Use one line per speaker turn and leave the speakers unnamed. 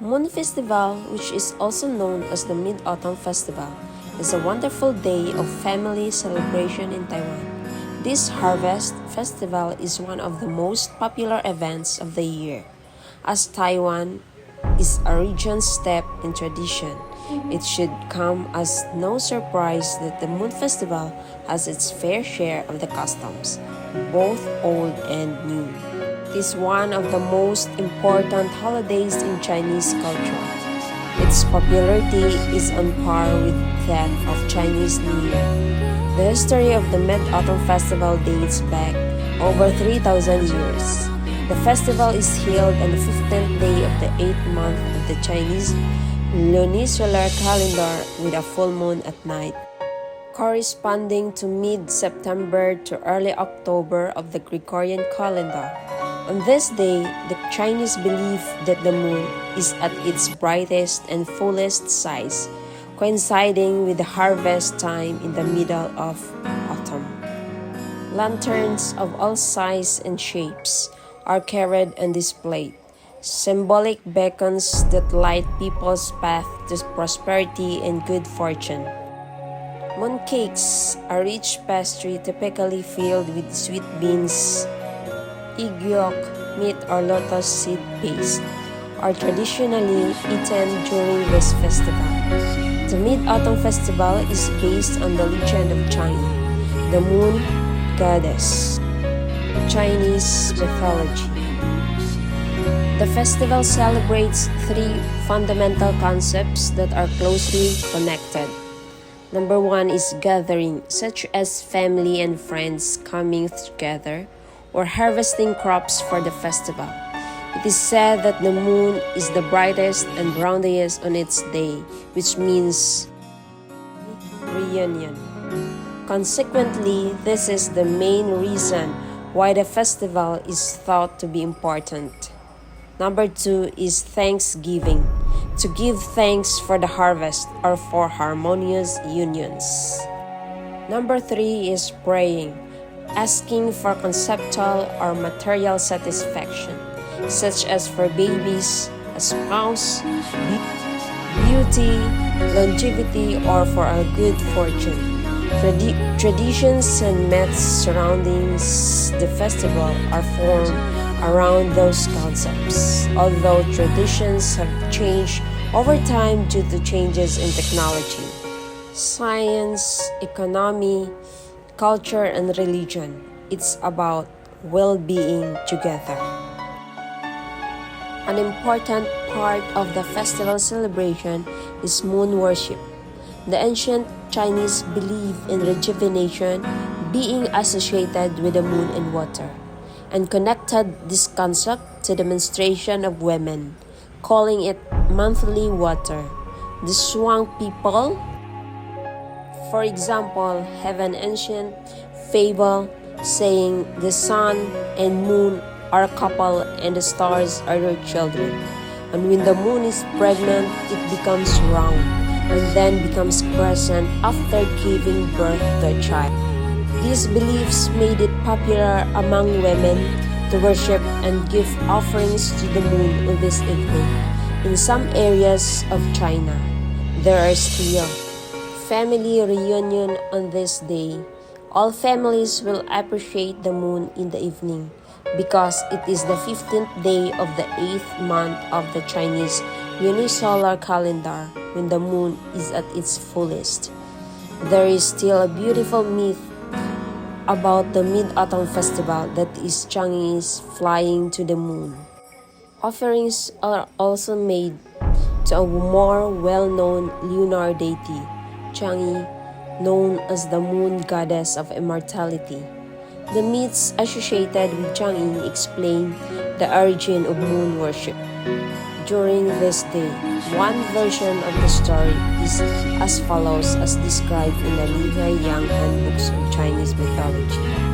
Moon Festival, which is also known as the Mid-Autumn Festival, is a wonderful day of family celebration in Taiwan. This harvest festival is one of the most popular events of the year. As Taiwan is a region steeped in tradition, it should come as no surprise that the Moon Festival has its fair share of the customs, both old and new. It is one of the most important holidays in Chinese culture. Its popularity is on par with that of Chinese New Year. The history of the Mid-Autumn Festival dates back over 3,000 years. The festival is held on the 15th day of the 8th month of the Chinese lunisolar calendar with a full moon at night, corresponding to mid-September to early October of the Gregorian calendar. On this day, the Chinese believe that the moon is at its brightest and fullest size, coinciding with the harvest time in the middle of autumn. Lanterns of all sizes and shapes are carried and displayed, symbolic beacons that light people's path to prosperity and good fortune. Mooncakes, a rich pastry typically filled with sweet beans, egg yolk, meat or lotus seed paste, are traditionally eaten during this festival. The Mid-Autumn Festival is based on the legend of Chang'e, the moon goddess, Chinese mythology. The festival celebrates three fundamental concepts that are closely connected. Number one is gathering, such as family and friends coming together or harvesting crops for the festival. It is said that the moon is the brightest and roundest on its day, which means reunion. Consequently, this is the main reason why the festival is thought to be important. Number two is Thanksgiving, to give thanks for the harvest or for harmonious unions. Number three is praying, asking for conceptual or material satisfaction, such as for babies, a spouse, beauty, longevity, or for a good fortune. Traditions and myths surrounding the festival are formed around those concepts, although traditions have changed over time due to changes in technology, science, economy, culture, and religion. It's about well-being together. An important part of the festival celebration is moon worship. The ancient Chinese believed in rejuvenation being associated with the moon and water, and connected this concept to the menstruation of women, calling it monthly water. The Shuang people, for example, have an ancient fable saying the sun and moon are a couple and the stars are their children. And when the moon is pregnant, it becomes round and then becomes crescent after giving birth to a child. These beliefs made it popular among women to worship and give offerings to the moon on this evening. In some areas of China, there are still family reunion on this day. All families will appreciate the moon in the evening because it is the 15th day of the 8th month of the Chinese lunisolar calendar when the moon is at its fullest. There is still a beautiful myth about the Mid-Autumn Festival that is Chang'e's flying to the moon. Offerings are also made to a more well-known lunar deity, Chang'e, known as the moon goddess of immortality. The myths associated with Chang'e explain the origin of moon worship. During this day, one version of the story is as follows as described in the Li Yang handbooks of Chinese mythology.